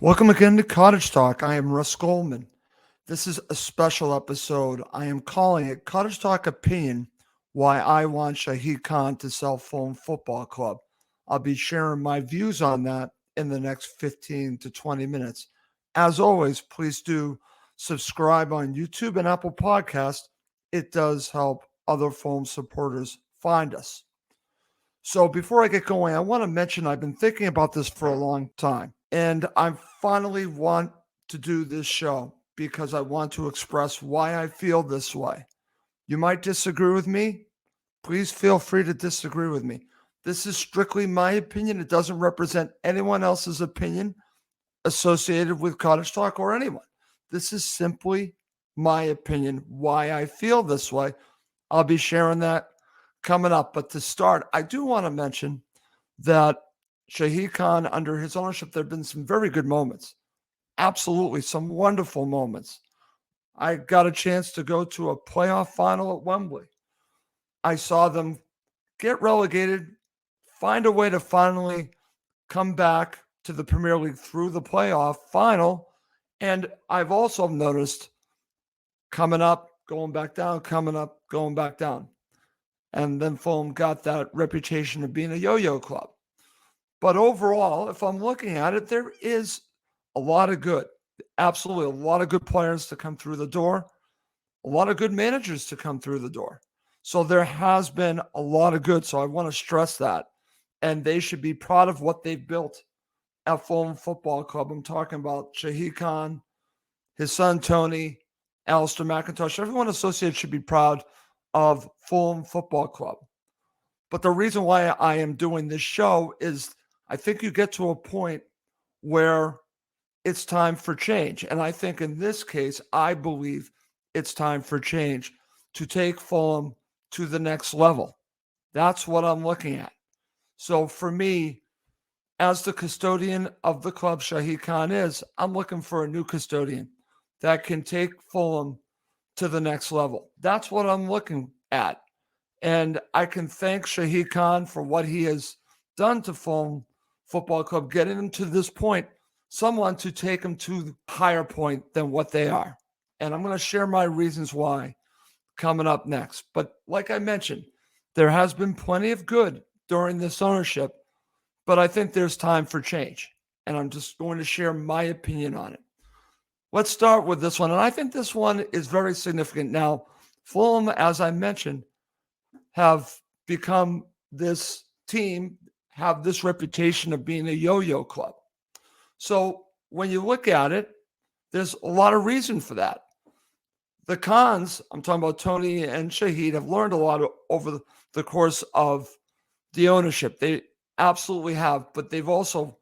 Welcome again to Cottage Talk. I am Russ Goldman. This is a special episode. I am calling it Cottage Talk Opinion, Why I Want Shahid Khan to Sell Fulham Football Club. I'll be sharing my views on that in the next 15 to 20 minutes. As always, please do subscribe on YouTube and Apple Podcasts. It does help other Fulham supporters find us. So before I get going, I want to mention I've been thinking about this for a long time. And I finally want to do this show because I want to express why I feel this way. You might disagree with me. Please feel free to disagree with me. This is strictly my opinion. It doesn't represent anyone else's opinion associated with Cottage Talk or anyone. This is simply my opinion, why I feel this way. I'll be sharing that coming up. But to start, I do want to mention that Shahid Khan, under his ownership, there have been some very good moments. Absolutely, some wonderful moments. I got a chance to go to a playoff final at Wembley. I saw them get relegated, find a way to finally come back to the Premier League through the playoff final. And I've also noticed coming up, going back down, coming up, going back down. And then Fulham got that reputation of being a yo-yo club. But overall, if I'm looking at it, there is a lot of good, absolutely a lot of good players to come through the door, a lot of good managers to come through the door. So there has been a lot of good. So I want to stress that. And they should be proud of what they've built at Fulham Football Club. I'm talking about Shahid Khan, his son Tony, Alistair McIntosh. Everyone associated should be proud of Fulham Football Club. But the reason why I am doing this show is I think you get to a point where it's time for change. And I think in this case, I believe it's time for change to take Fulham to the next level. That's what I'm looking at. So for me, as the custodian of the club Shahid Khan is, I'm looking for a new custodian that can take Fulham to the next level. That's what I'm looking at. And I can thank Shahid Khan for what he has done to Fulham Football Club, getting them to this point, someone to take them to the higher point than what they are. And I'm going to share my reasons why coming up next. But like I mentioned, there has been plenty of good during this ownership, but I think there's time for change. And I'm just going to share my opinion on it. Let's start with this one. And I think this one is very significant. Now, Fulham, as I mentioned, have become this team, have this reputation of being a yo-yo club. So when you look at it, there's a lot of reason for that. The Khans, I'm talking about Tony and Shahid, have learned a lot over the course of the ownership. They absolutely have, but they've also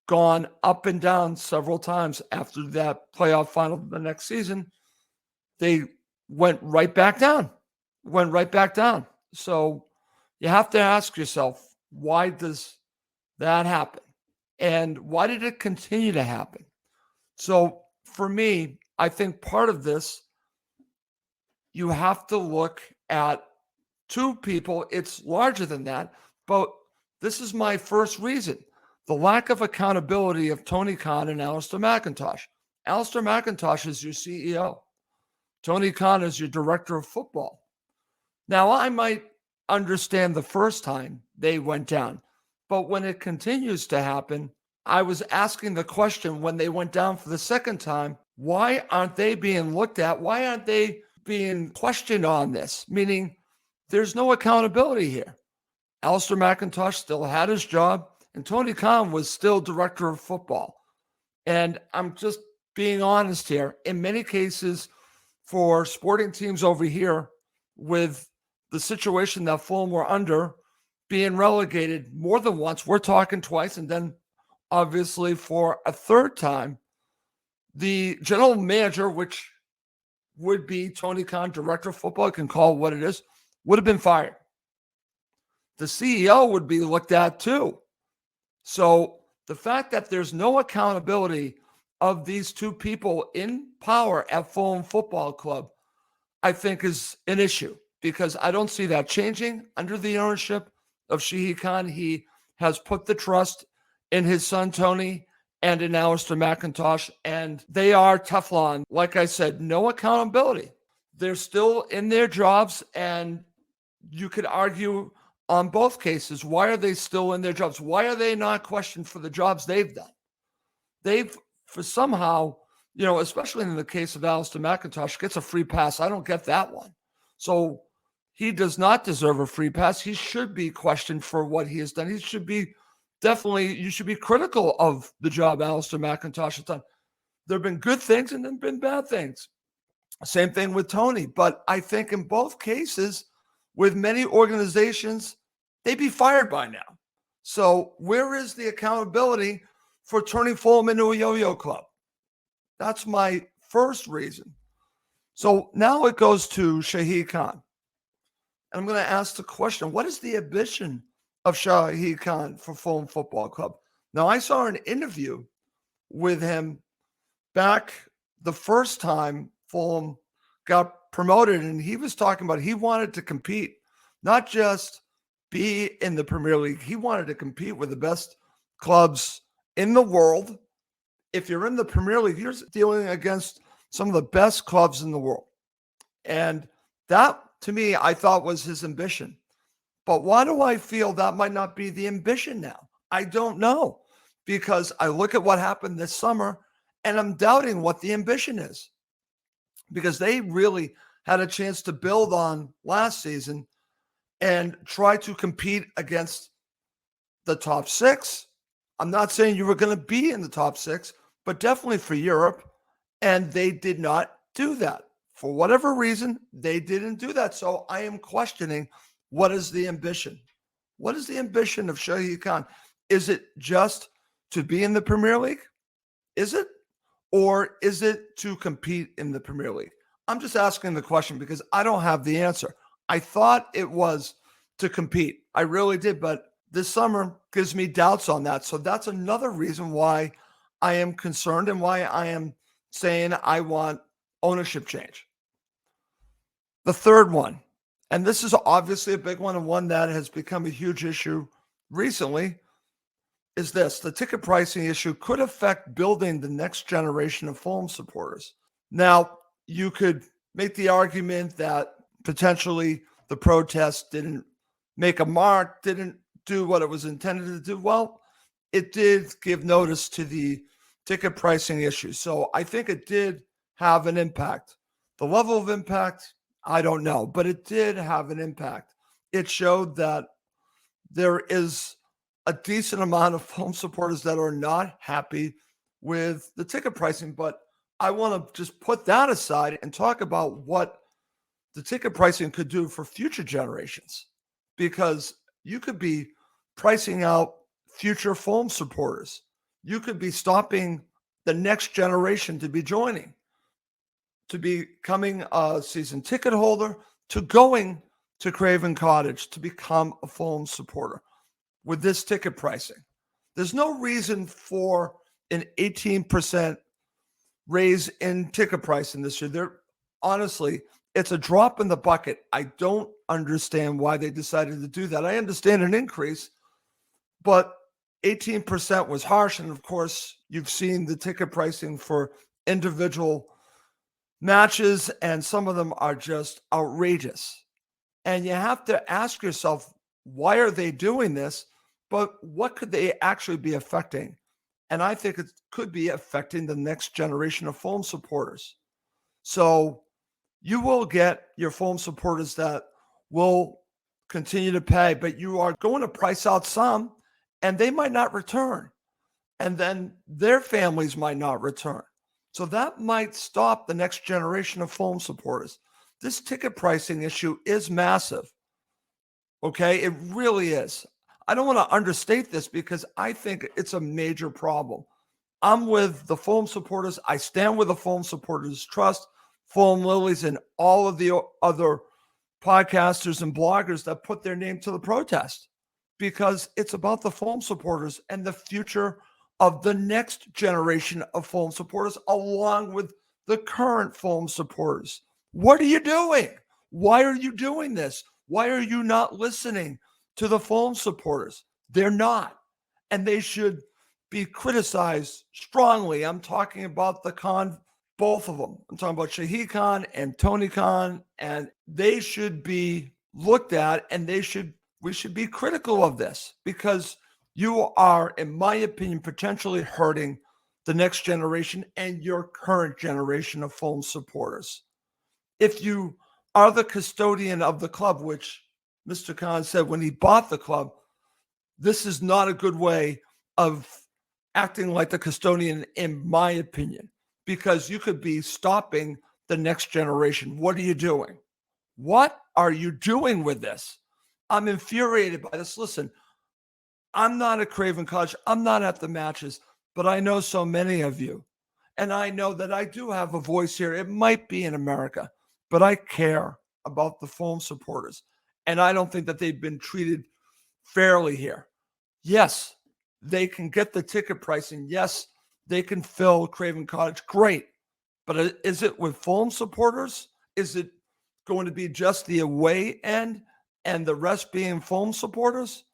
gone up and down several times after that playoff final the next season. They went right back down. So you have to ask yourself, why does that happen? And why did it continue to happen? So for me, I think part of this, you have to look at two people. It's larger than that, but this is my first reason. The lack of accountability of Tony Khan and Alistair McIntosh. Alistair McIntosh is your CEO. Tony Khan is your director of football. Now, I might understand the first time they went down, but when it continues to happen, I was asking the question when they went down for the second time, why aren't they being looked at? Why aren't they being questioned on this? Meaning there's no accountability here. Alistair McIntosh still had his job, and Tony Khan was still director of football. And I'm just being honest here. In many cases, for sporting teams over here, with the situation that Fulham were under, being relegated more than once, we're talking twice, and then obviously for a third time, the general manager, which would be Tony Khan, director of football, you can call it what it is, would have been fired. The CEO would be looked at too. So the fact that there's no accountability of these two people in power at Fulham Football Club, I think is an issue, because I don't see that changing under the ownership of Shahid Khan. He has put the trust in his son, Tony, and an Alistair McIntosh, and they are Teflon. Like I said, no accountability. They're still in their jobs, and you could argue on both cases, why are they still in their jobs? Why are they not questioned for the jobs they've done? They've, for somehow, especially in the case of Alistair McIntosh, gets a free pass. I don't get that one. So he does not deserve a free pass. He should be questioned for what he has done. He should be you should be critical of the job Alistair McIntosh has done. There have been good things and there have been bad things. Same thing with Tony. But I think in both cases, with many organizations, they'd be fired by now. So where is the accountability for turning Fulham into a yo-yo club? That's my first reason. So now it goes to Shahid Khan. And I'm going to ask the question, what is the ambition of Shahid Khan for Fulham Football Club? Now, I saw an interview with him back the first time Fulham got promoted, and he was talking about he wanted to compete, not just be in the Premier League. He wanted to compete with the best clubs in the world. If you're in the Premier League, you're dealing against some of the best clubs in the world. And that, to me, I thought was his ambition. But why do I feel that might not be the ambition now? I don't know, because I look at what happened this summer and I'm doubting what the ambition is, because they really had a chance to build on last season and try to compete against the top six. I'm not saying you were going to be in the top six, but definitely for Europe. And they did not do that. For whatever reason, they didn't do that. So I am questioning, what is the ambition? What is the ambition of Shahid Khan? Is it just to be in the Premier League? Is it? Or is it to compete in the Premier League? I'm just asking the question because I don't have the answer. I thought it was to compete. I really did. But this summer gives me doubts on that. So that's another reason why I am concerned and why I am saying I want ownership change. The third one, and this is obviously a big one and one that has become a huge issue recently, is this: the ticket pricing issue could affect building the next generation of Fulham supporters. Now, you could make the argument that potentially the protest didn't make a mark, didn't do what it was intended to do. Well, it did give notice to the ticket pricing issue. So I think it did have an impact. The level of impact, I don't know, but it did have an impact. It showed that there is a decent amount of Fulham supporters that are not happy with the ticket pricing. But I want to just put that aside and talk about what the ticket pricing could do for future generations, because you could be pricing out future Fulham supporters. You could be stopping the next generation to be joining, to becoming a season ticket holder, to going to Craven Cottage to become a Fulham supporter with this ticket pricing. There's no reason for an 18% raise in ticket pricing this year. Honestly, it's a drop in the bucket. I don't understand why they decided to do that. I understand an increase, but 18% was harsh. And of course, you've seen the ticket pricing for individual matches, and some of them are just outrageous. And you have to ask yourself, why are they doing this? But what could they actually be affecting? And I think it could be affecting the next generation of Fulham supporters. So you will get your Fulham supporters that will continue to pay, but you are going to price out some, and they might not return. And then their families might not return. So that might stop the next generation of Fulham supporters. This ticket pricing issue is massive. Okay, it really is. I don't want to understate this because I think it's a major problem. I'm with the Fulham supporters. I stand with the Fulham supporters trust, Fulham Lilies, and all of the other podcasters and bloggers that put their name to the protest, because it's about the Fulham supporters and the future of the next generation of Fulham supporters, along with the current Fulham supporters. What are you doing? Why are you doing this? Why are you not listening to the Fulham supporters? They're not. And they should be criticized strongly. I'm talking about the Khan, both of them. I'm talking about Shahid Khan and Tony Khan, and they should be looked at, and we should be critical of this, because you are, in my opinion, potentially hurting the next generation and your current generation of Fulham supporters. If you are the custodian of the club, which Mr. Khan said when he bought the club, this is not a good way of acting like the custodian, in my opinion, because you could be stopping the next generation. What are you doing? What are you doing with this? I'm infuriated by this. Listen, I'm not at Craven Cottage. I'm not at the matches, but I know so many of you. And I know that I do have a voice here. It might be in America, but I care about the Fulham supporters. And I don't think that they've been treated fairly here. Yes, they can get the ticket pricing. Yes, they can fill Craven Cottage. Great. But is it with Fulham supporters? Is it going to be just the away end and the rest being Fulham supporters?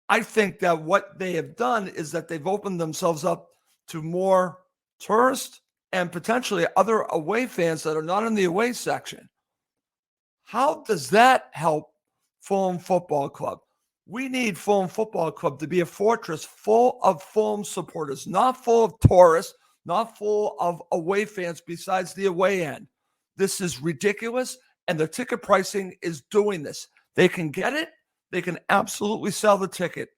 I think that what they have done is that they've opened themselves up to more tourists and potentially other away fans that are not in the away section. How does that help Fulham Football Club? We need Fulham Football Club to be a fortress full of Fulham supporters, not full of tourists, not full of away fans besides the away end. This is ridiculous, and the ticket pricing is doing this. They can get it. They can absolutely sell the ticket,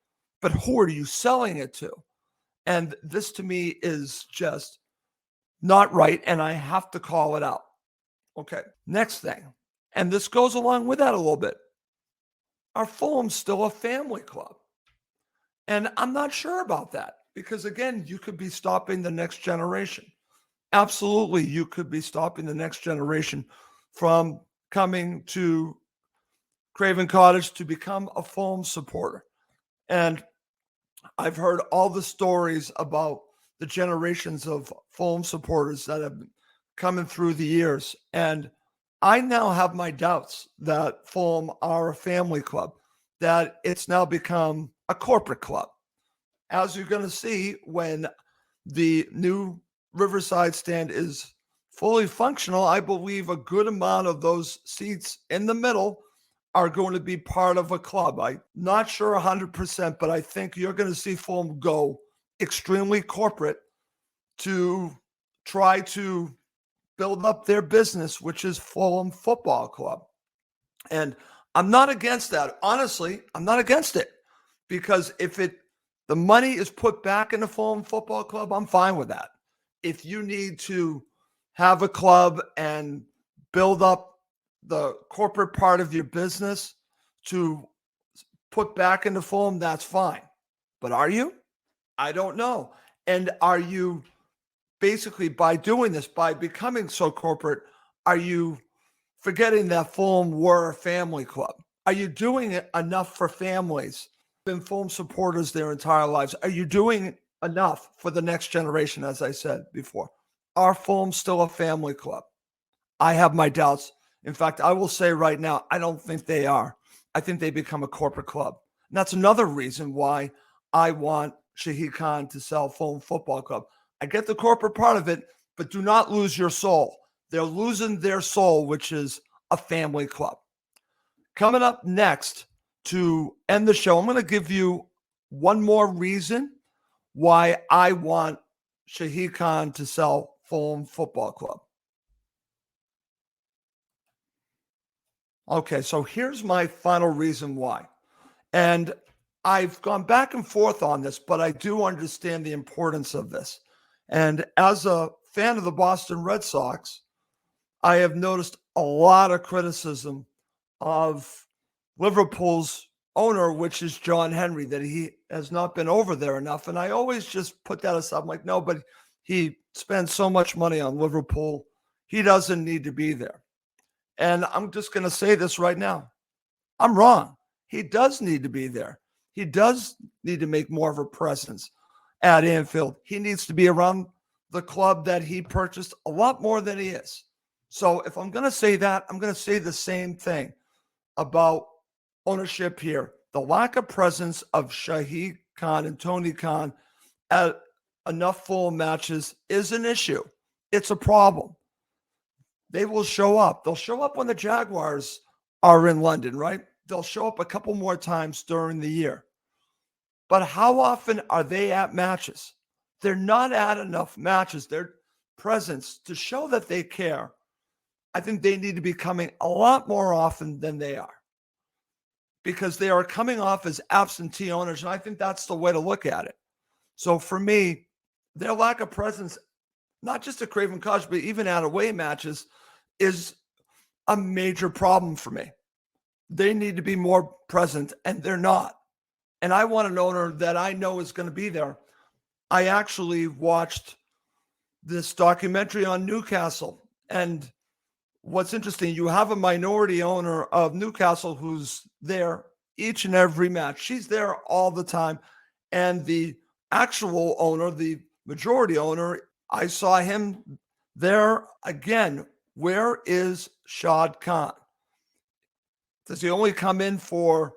but who are you selling it to? And this, to me, is just not right, and I have to call it out. Okay, next thing, and this goes along with that a little bit. Are Fulham still a family club? And I'm not sure about that, because, again, you could be stopping the next generation. Absolutely, you could be stopping the next generation from coming to Craven Cottage to become a Fulham supporter. And I've heard all the stories about the generations of Fulham supporters that have been coming through the years. And I now have my doubts that Fulham are a family club, that it's now become a corporate club. As you're going to see when the new Riverside stand is fully functional, I believe a good amount of those seats in the middle are going to be part of a club. I'm not sure 100%, but I think you're going to see Fulham go extremely corporate to try to build up their business, which is Fulham Football Club. And I'm not against that. Honestly, I'm not against it, because if the money is put back into Fulham Football Club, I'm fine with that. If you need to have a club and build up the corporate part of your business to put back into Fulham, that's fine. But are you? I don't know. And are you basically, by doing this, by becoming so corporate, are you forgetting that Fulham were a family club? Are you doing it enough for families, been Fulham supporters their entire lives? Are you doing enough for the next generation, as I said before? Are Fulham still a family club? I have my doubts. In fact, I will say right now, I don't think they are. I think they become a corporate club. And that's another reason why I want Shahid Khan to sell Fulham Football Club. I get the corporate part of it, but do not lose your soul. They're losing their soul, which is a family club. Coming up next to end the show, I'm going to give you one more reason why I want Shahid Khan to sell Fulham Football Club. Okay, so here's my final reason why. And I've gone back and forth on this, but I do understand the importance of this. And as a fan of the Boston Red Sox, I have noticed a lot of criticism of Liverpool's owner, which is John Henry, that he has not been over there enough. And I always just put that aside. I'm like, no, but he spends so much money on Liverpool. He doesn't need to be there. And I'm just going to say this right now. I'm wrong. He does need to be there. He does need to make more of a presence at Anfield. He needs to be around the club that he purchased a lot more than he is. So if I'm going to say that, I'm going to say the same thing about ownership here. The lack of presence of Shahid Khan and Tony Khan at enough Fulham matches is an issue. It's a problem. They will show up. They'll show up when the Jaguars are in London, right? They'll show up a couple more times during the year. But how often are they at matches? They're not at enough matches. Their presence to show that they care, I think they need to be coming a lot more often than they are, because they are coming off as absentee owners. And I think that's the way to look at it. So for me, their lack of presence, not just at Craven Cottage, but even at away matches, is a major problem for me. They need to be more present, and they're not. And I want an owner that I know is going to be there. I actually watched this documentary on Newcastle. And what's interesting, you have a minority owner of Newcastle who's there each and every match. She's there all the time. And the actual owner, the majority owner, I saw him there again. Where is Shahid Khan? Does he only come in for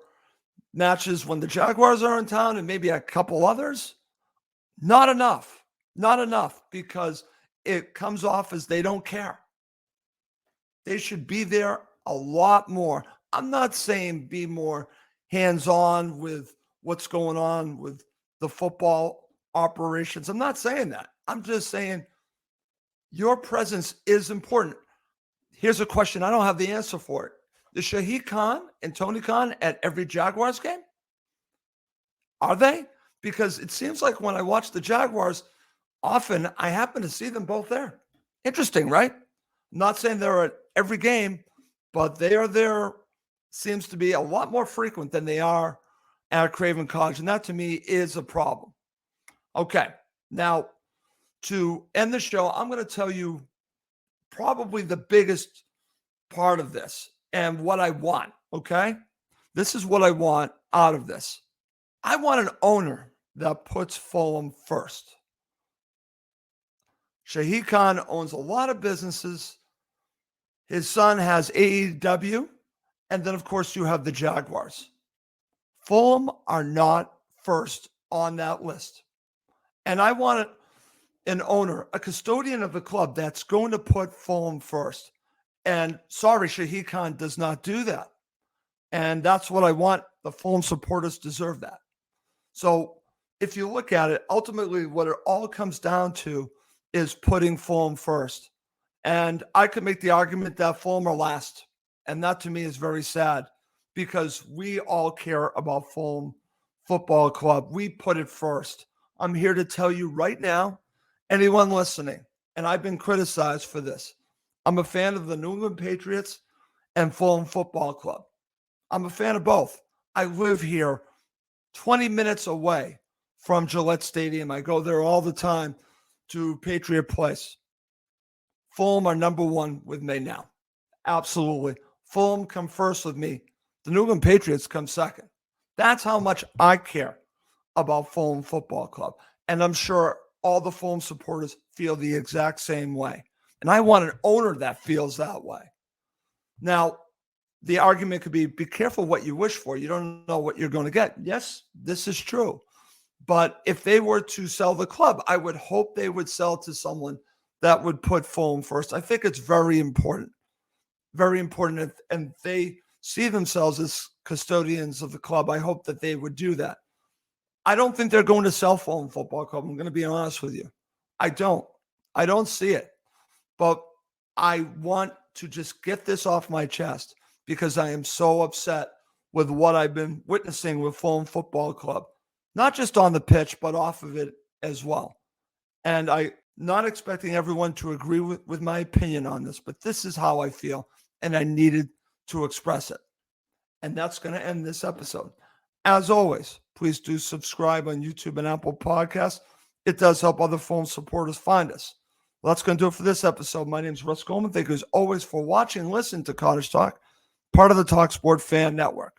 matches when the Jaguars are in town and maybe a couple others? Not enough. Not enough, because it comes off as they don't care. They should be there a lot more. I'm not saying be more hands-on with what's going on with the football operations. I'm not saying that. I'm just saying your presence is important. Here's a question. I don't have the answer for it. Is Shahid Khan and Tony Khan at every Jaguars game? Are they? Because it seems like when I watch the Jaguars, often I happen to see them both there. Interesting, right? I'm not saying they're at every game, but they are there. Seems to be a lot more frequent than they are at Craven Cottage. And that to me is a problem. Okay. Now, to end the show, I'm going to tell you probably the biggest part of this and what I want. Okay. This is what I want out of this. I want an owner that puts Fulham first. Shahid Khan owns a lot of businesses. His son has AEW. And then, of course, you have the Jaguars. Fulham are not first on that list. And I want an owner, a custodian of the club that's going to put Fulham first. And sorry, Shahid Khan does not do that. And that's what I want. The Fulham supporters deserve that. So if you look at it, ultimately what it all comes down to is putting Fulham first. And I could make the argument that Fulham are last. And that to me is very sad, because we all care about Fulham Football Club. We put it first. I'm here to tell you right now, anyone listening, and I've been criticized for this, I'm a fan of the New England Patriots and Fulham Football Club. I'm a fan of both. I live here 20 minutes away from Gillette Stadium. I go there all the time to Patriot Place. Fulham are number one with me now. Absolutely. Fulham come first with me. The New England Patriots come second. That's how much I care about Fulham Football Club. And I'm sure all the Fulham supporters feel the exact same way. And I want an owner that feels that way. Now, the argument could be careful what you wish for. You don't know what you're going to get. Yes, this is true. But if they were to sell the club, I would hope they would sell to someone that would put Fulham first. I think it's very important. Very important. And they see themselves as custodians of the club. I hope that they would do that. I don't think they're going to sell Fulham Football Club. I'm going to be honest with you. I don't see it. But I want to just get this off my chest, because I am so upset with what I've been witnessing with Fulham Football Club, not just on the pitch, but off of it as well. And I'm not expecting everyone to agree with my opinion on this, but this is how I feel, and I needed to express it. And that's going to end this episode. As always, please do subscribe on YouTube and Apple Podcasts. It does help other Fulham supporters find us. Well, that's going to do it for this episode. My name is Russ Goldman. Thank you as always for watching and listening to Cottage Talk, part of the talkSPORT Fan Network.